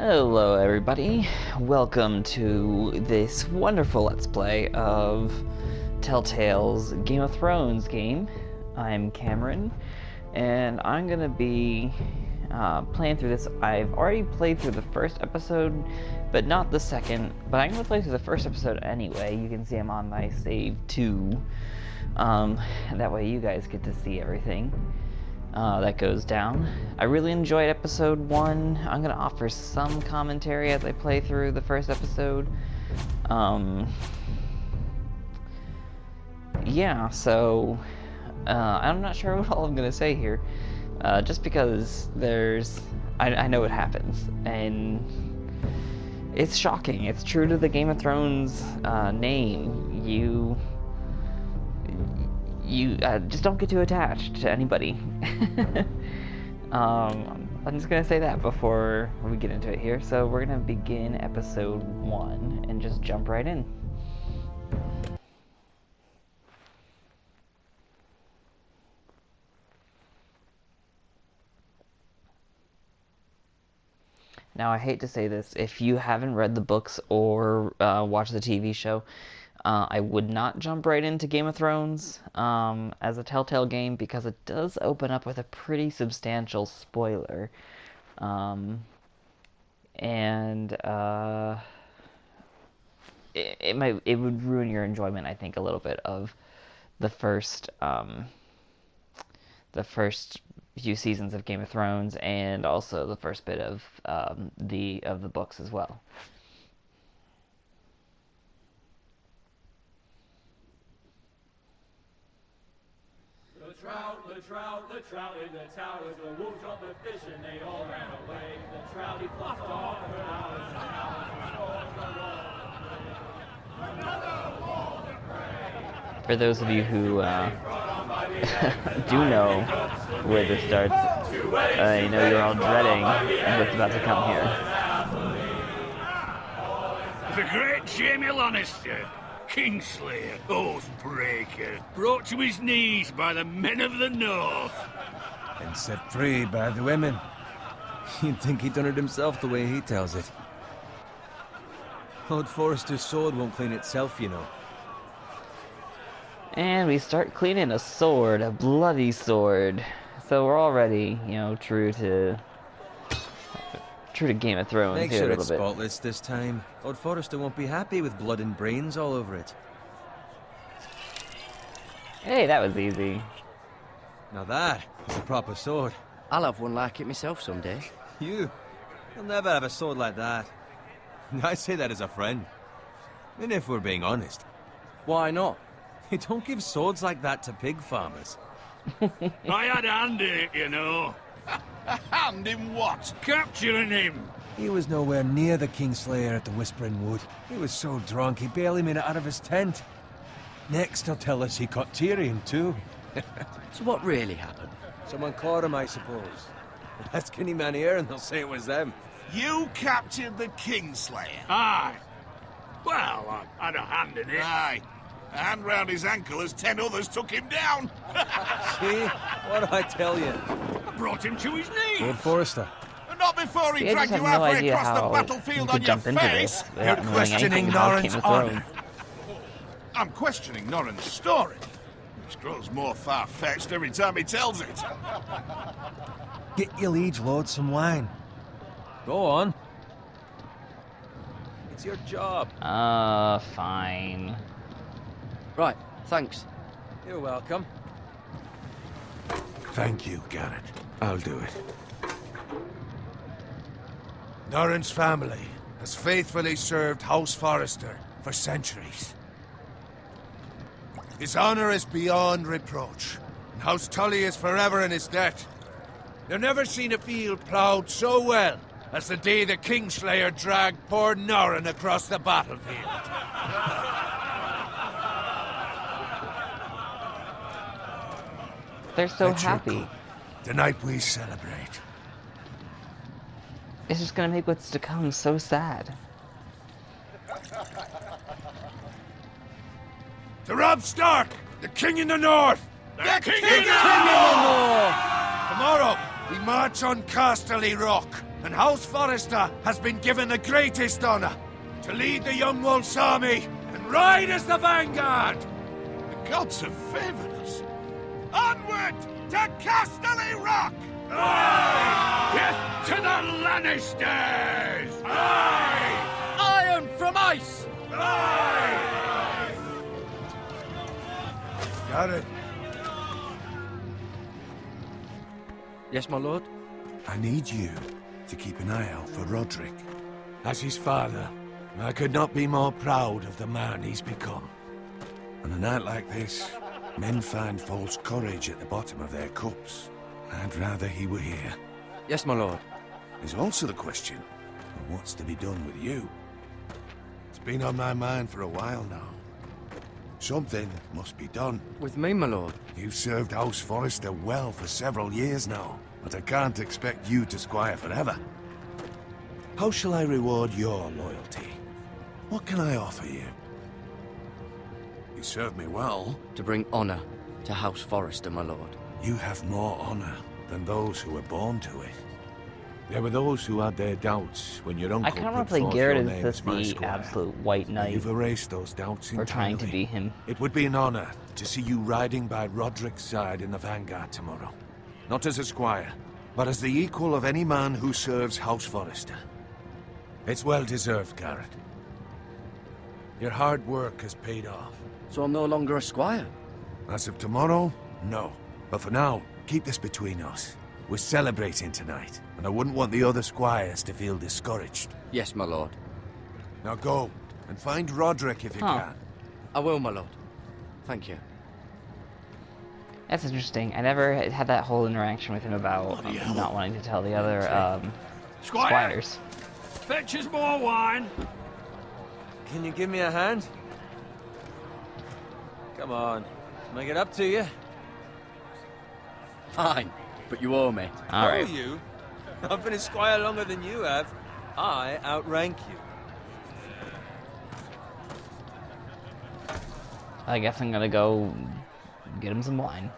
Hello everybody, welcome to this wonderful Let's Play of Telltale's Game of Thrones game. I'm Cameron, and I'm gonna be playing through this. I've already played through the first episode, but not the second, but I'm gonna play through the first episode anyway. You can see I'm on my save 2, that way you guys get to see everything that goes down. I really enjoyed episode 1. I'm gonna offer some commentary as I play through the first episode. Yeah, so I'm not sure what all I'm gonna say here, just because I know what happens, and it's shocking. It's true to the Game of Thrones name. You just don't get too attached to anybody. I'm just gonna say that before we get into it here. So we're gonna begin episode 1 and just jump right in. Now, I hate to say this, if you haven't read the books or watched the TV show, I would not jump right into Game of Thrones as a Telltale game, because it does open up with a pretty substantial spoiler. It would ruin your enjoyment, I think, a little bit of the first few seasons of Game of Thrones, and also the first bit of the books as well. The trout in the towers, the wolves dropped the fish and they all ran away. The trout he fluffed off for hours and hours and another wall to pray. For those of you who do know where this starts, I know you're all dreading what's about to come here. The great Jamie Lannister, Kingslayer, Oathbreaker, brought to his knees by the men of the North. And set free by the women. You'd think he'd done it himself the way he tells it. Lord Forrester's sword won't clean itself, you know. And we start cleaning a sword, a bloody sword. So we're already, true to Game of Thrones Make here sure a it's little bit. spotless this time. Lord Forrester won't be happy with blood and brains all over it. Hey, that was easy. Now that is a proper sword. I'll have one like it myself someday. You'll never have a sword like that. I say that as a friend. And if we're being honest, Why not? you don't give swords like that to pig farmers. I had a hand in it, you know. A hand in what? Capturing him. He was nowhere near the Kingslayer at the Whispering Wood. He was so drunk he barely made it out of his tent. Next he'll tell us he caught Tyrion too. So what really happened? Someone caught him, I suppose. Ask any man here and they'll say it was them. You captured the Kingslayer. Aye. Well, I had a hand in it. Aye. A hand round his ankle as 10 others took him down. See? What do I tell you? I brought him to his knees. Lord Forrester. And not before he See, I dragged just you have no halfway idea across the how battlefield you on could your jump into face. this without knowing anything questioning about Norrin's Game of honor. Thrones. I'm questioning Norrin's story, which grows more far-fetched every time he tells it. Get your liege lord some wine. Go on. It's your job. Fine. Right, thanks. You're welcome. Thank you, Gared. I'll do it. Norrin's family has faithfully served House Forrester for centuries. His honor is beyond reproach, and House Tully is forever in his debt. You've never seen a field ploughed so well as the day the Kingslayer dragged poor Norrin across the battlefield. They're so Let your happy. go. Tonight we celebrate. It's just gonna make what's to come so sad. To Robb Stark, the King in the North! The King in the North! Tomorrow, we march on Casterly Rock and House Forrester has been given the greatest honor to lead the Young Wolf's army and ride as the vanguard. The gods have favored us. Onward to Casterly Rock! Death to the Lannisters! Iron from ice! Gared, Yes, my lord? I need you to keep an eye out for Roderick. As his father, I could not be more proud of the man he's become. On a night like this, men find false courage at the bottom of their cups. I'd rather he were here. Yes, my lord. There's also the question of what's to be done with you. It's been on my mind for a while now. Something must be done. With me, my lord. You've served House Forrester well for several years now, but I can't expect you to squire forever. How shall I reward your loyalty? What can I offer you? You served me well. To bring honor to House Forrester, my lord. You have more honor than those who were born to it. There were those who had their doubts when your uncle I kind of want put to play forth Gared your as name just my the squire. absolute white knight. You've erased those doubts entirely. Or trying to be him. It would be an honor to see you riding by Roderick's side in the vanguard tomorrow. Not as a squire, but as the equal of any man who serves House Forrester. It's well deserved, Gared. Your hard work has paid off. So I'm no longer a squire? As of tomorrow, no. But for now, keep this between us. We're celebrating tonight, and I wouldn't want the other squires to feel discouraged. Yes, my lord. Now go, and find Roderick if you Huh. can. I will, my lord. Thank you. That's interesting. I never had that whole interaction with him about not wanting to tell the other Squire, squires. fetch us more wine. Can you give me a hand? Come on, make it up to you. Fine, but you owe me. All Oh, right. you? I've been a squire longer than you have. I outrank you. I guess I'm gonna go get him some wine.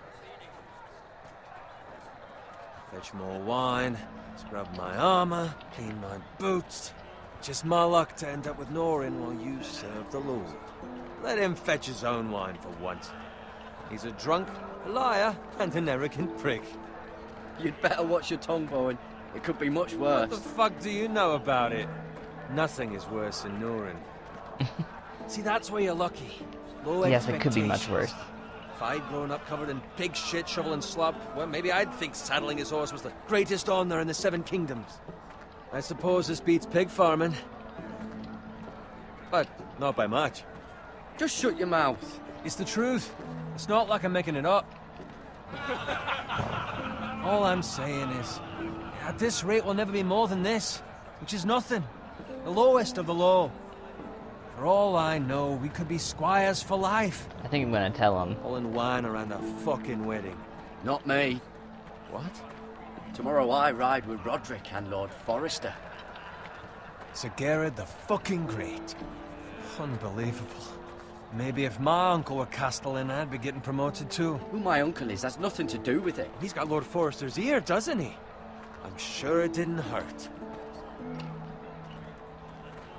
Fetch more wine, scrub my armor, clean my boots. Just my luck to end up with Norin while you serve the Lord. Let him fetch his own wine for once. He's a drunk, a liar, and an arrogant prick. You'd better watch your tongue, Bowen. It could be much What worse. the fuck do you know about it? Nothing is worse than Norin. See, that's where you're lucky. Low Yes, it could be much expectations. worse. If I'd grown up covered in pig shit, shovel and slop, well, maybe I'd think saddling his horse was the greatest honor in the Seven Kingdoms. I suppose this beats pig farming. But not by much. Just shut your mouth. It's the truth. It's not like I'm making it up. All I'm saying is, at this rate we'll never be more than this, which is nothing. The lowest of the low. For all I know, we could be squires for life. I think I'm gonna tell him. Pulling wine around a fucking wedding. Not me. What? Tomorrow I ride with Roderick and Lord Forrester. Sir Gared the fucking Great. Unbelievable. Maybe if my uncle were Castellan, I'd be getting promoted too. Who my uncle is has nothing to do with it. He's got Lord Forrester's ear, doesn't he? I'm sure it didn't hurt.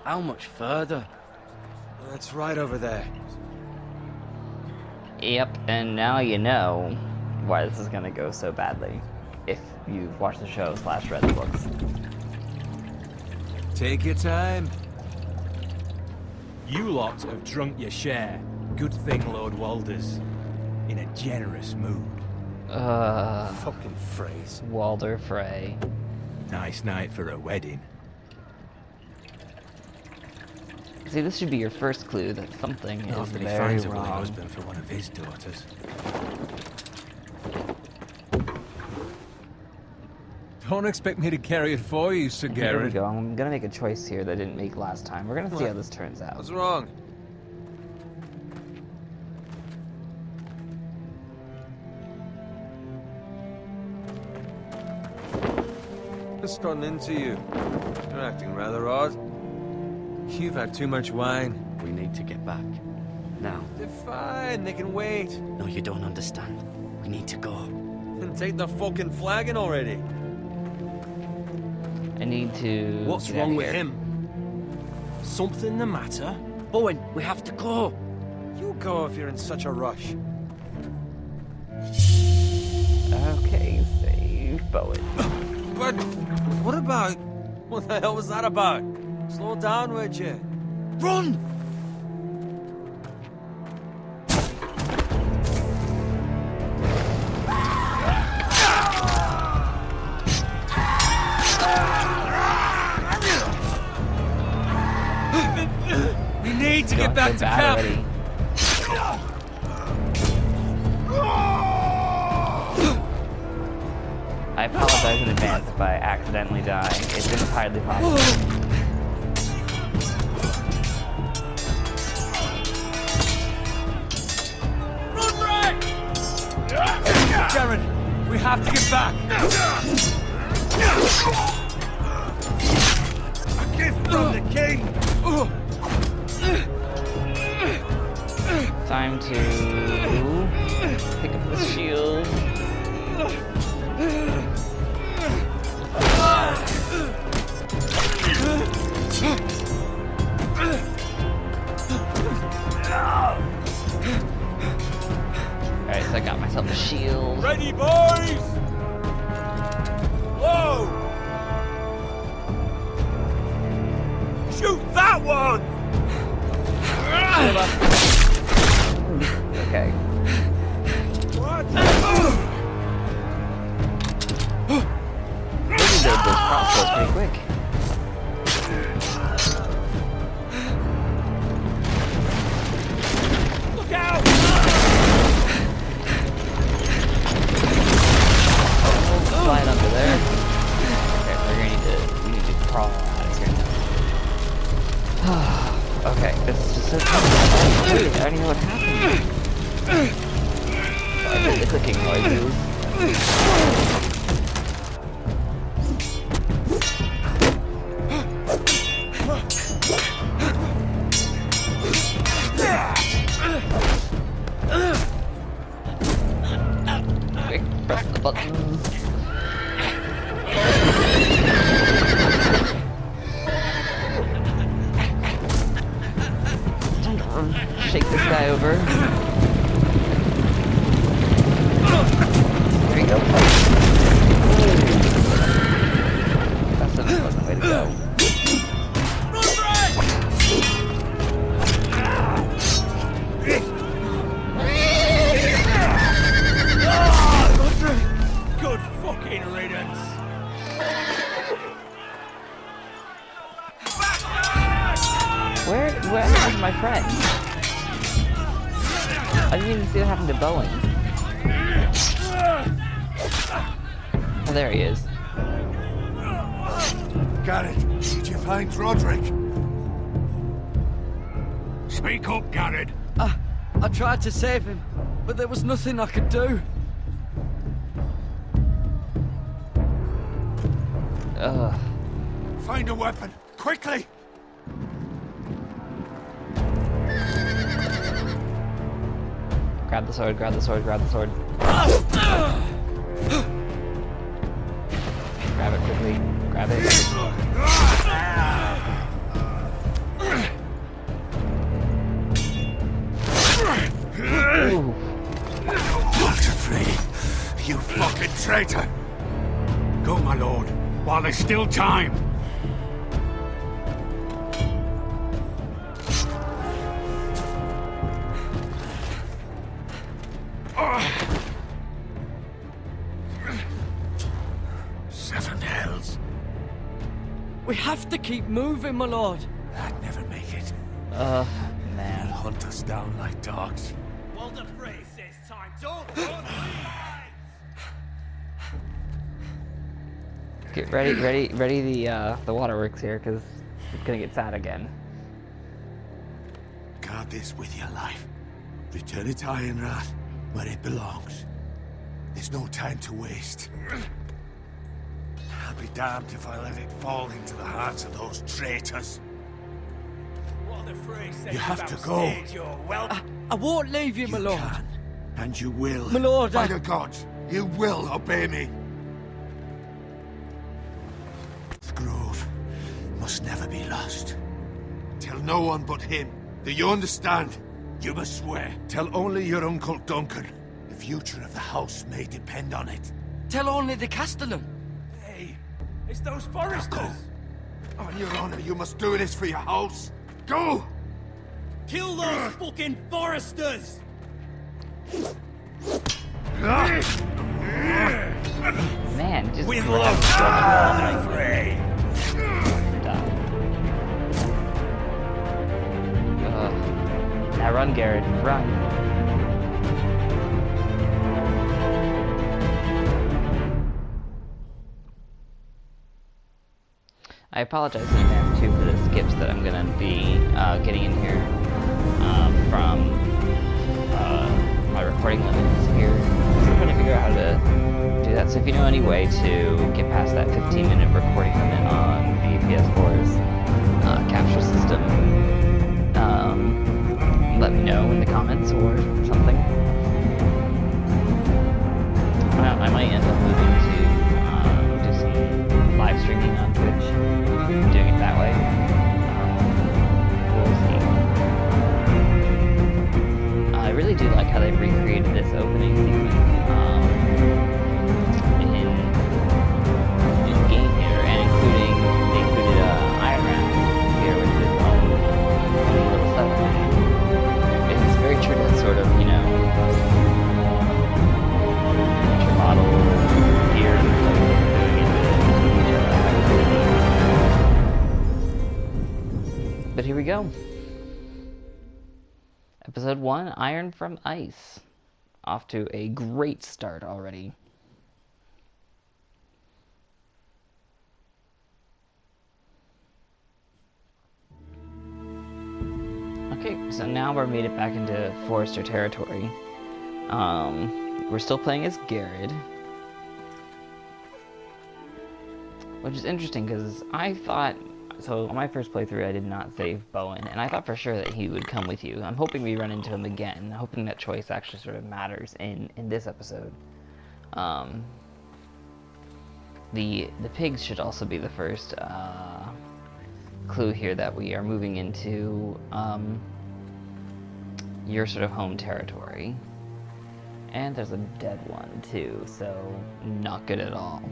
How much further? That's right over there. Yep, and now you know why this is gonna go so badly. If you've watched the show / read the books. Take your time. You lot have drunk your share. Good thing Lord Walder's in a generous mood. Fucking phrase. Walder Frey. Nice night for a wedding. See, this should be your first clue that something is Often he very finds a willing wrong. husband for one of his daughters. Don't expect me to carry it for you, Sir Here we Gared. go. I'm gonna make a choice here that I didn't make last time. We're gonna see how this turns out. What's wrong? Just gotten into you. You're acting rather odd. You've had too much wine. We need to get back. Now. They're fine, they can wait. No, you don't understand. We need to go. And take the fucking flagon already. I need to. What's get out wrong of with here. him? Something the matter? Bowen, we have to go. You go if you're in such a rush. Okay, save Bowen. But what about... What the hell was that about? Slow down, would you? Run! We need to get back to camp. Already. I apologize in advance if I accidentally die. It's entirely possible. Gared, we have to get back. A gift from the king. Time to pick up the shield. Alright, so I got myself a shield. Ready, boys? Whoa! Shoot that one! Okay. What? Maybe they did crossbow pretty quick. Look out! Flying under there. Okay, we're gonna need to crawl out of here. Okay, this is just so tough. I don't even know what happened. Sorry for the clicking noises. Quick, press the buttons. Shake this guy over. There you go. That's a pleasant way to go. Good fucking riddance. Where's my friend? I didn't even see what happened to Bowen. Oh, there he is. Gared, did you find Roderick? Speak up, Gared. I tried to save him, but there was nothing I could do. Ugh. Find a weapon, quickly! Grab the sword, grab the sword, grab the sword. Grab it quickly. Grab it. Ooh. Walter Free, you fucking traitor! Go, my lord, while there's still time. Seven hells. We have to keep moving, my lord. I'd never make it. Man. They'll hunt us down like dogs. Walter Frey says time. Don't run. Get ready the waterworks here, because it's gonna get sad again. Guard this with your life. Return it to Ironrath, where it belongs. There's no time to waste. I'll be damned if I let it fall into the hearts of those traitors. Walter Frey says You have to about go. stage, you're well. I won't leave you, my You lord. can, and you will. My lord, By I- the gods, you will obey me. Screw. must never be lost. Tell no one but him. Do you understand? You must swear. Tell only your Uncle Duncan. The future of the house may depend on it. Tell only the Castellan. Hey, it's those Forresters! Go! On your honor, you must do this for your house. Go! Kill those fucking Forresters! Man, just We grab love the Frey! Now run, Gared, run. I apologize in advance too for the skips that I'm gonna be getting in here from my recording limits here. So I'm trying to figure out how to do that. So if you know any way to get past that 15-minute recording limit on the PS4's capture system, let me know in the comments or something. I might end up moving to do some live streaming on Twitch, doing it that way. We'll see. I really do like how they've recreated this opening sequence in game here, and they included Ironrath here with his own little stuff. It's very true to that sort of, you know, miniature model gear and stuff that they're doing in the But here we go. Episode 1, Iron from Ice. Off to a great start already. Okay, so now we're made it back into Forrester territory. We're still playing as Gared. Which is interesting, because I thought... So, on my first playthrough, I did not save Bowen, and I thought for sure that he would come with you. I'm hoping we run into him again. I'm hoping that choice actually sort of matters in this episode. The pigs should also be the first clue here that we are moving into your sort of home territory. And there's a dead one, too, so not good at all.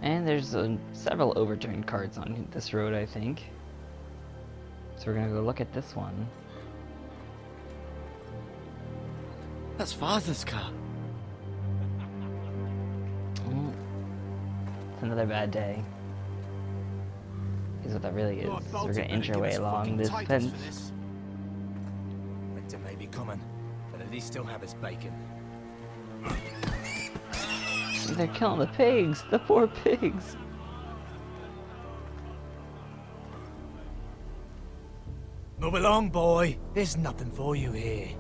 And there's several overturned carts on this road, I think. So we're gonna go look at this one. That's Father's car. Oh, it's another bad day. Is what that really is. So we're gonna inch our way along this fence. Winter may be coming, but at least still have his bacon. They're killing the pigs! The poor pigs! Move along, boy. There's nothing for you here.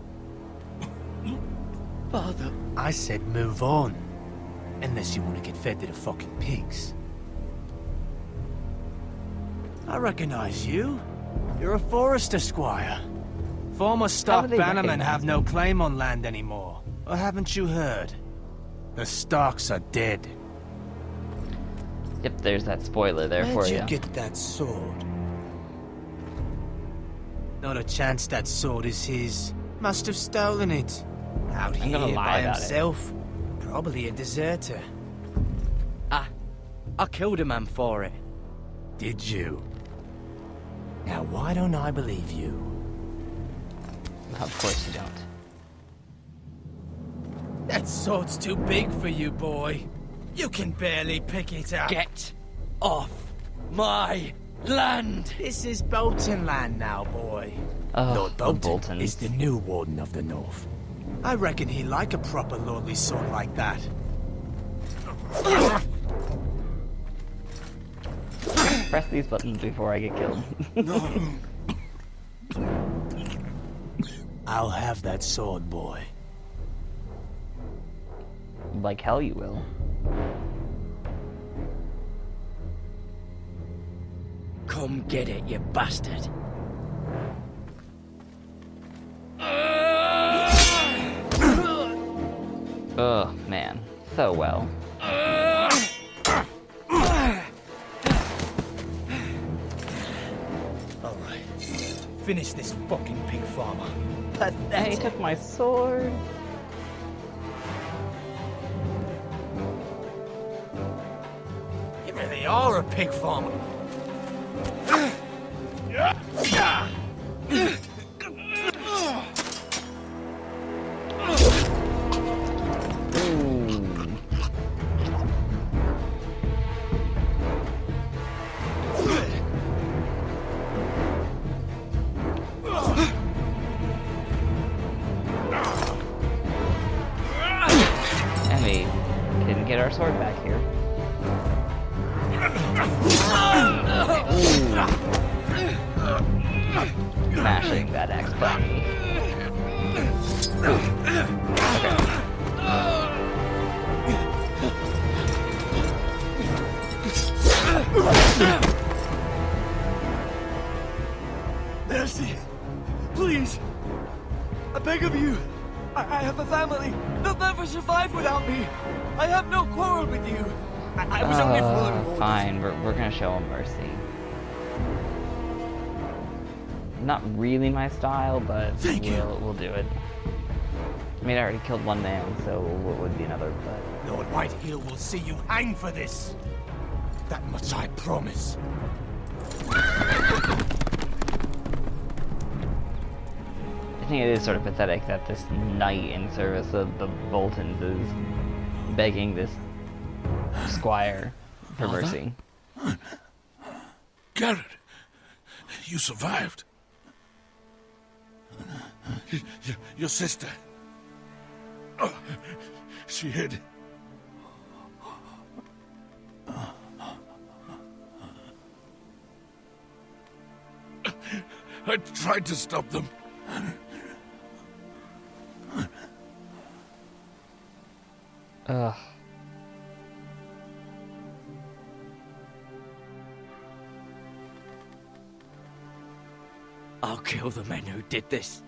Father. I said move on. Unless you want to get fed to the fucking pigs. I recognize you. You're a Forrester squire. Former stock bannermen have no claim on land anymore. Or haven't you heard? The Starks are dead. Yep, there's that spoiler there for you. Where'd you get that sword? Not a chance that sword is his. Must have stolen it. Out I'm gonna here lie by about himself. Probably a deserter. I killed a man for it. Did you? Now why don't I believe you? Of course you don't. That sword's too big for you, boy. You can barely pick it up. Get off my land! This is Bolton land now, boy. Oh, Lord the Bolton Boltons. is the new Warden of the North. I reckon he like a proper lordly sword like that. Press these buttons before I get killed. I'll have that sword, boy. Like hell you will. Come get it, you bastard. Ugh, man. So well. Alright. Finish this fucking pig farmer. And he took my sword. You really are a pig farmer. And we couldn't get our sword back here. Smashing that axe buddy. Mercy! Please! I beg of you! I have a family! They'll never survive without me! I have no quarrel with you! I was only following orders. Fine, we're gonna show him mercy. Not really my style, but we'll do it. I mean, I already killed one man, so what would be another, but... Lord Whitehill will see you hang for this! That much I promise. I think it is sort of pathetic that this knight in service of the Boltons is begging this squire for mercy. Gared, you survived. Your sister. Oh, she hid. I tried to stop them. Ugh. I'll kill the men who did this.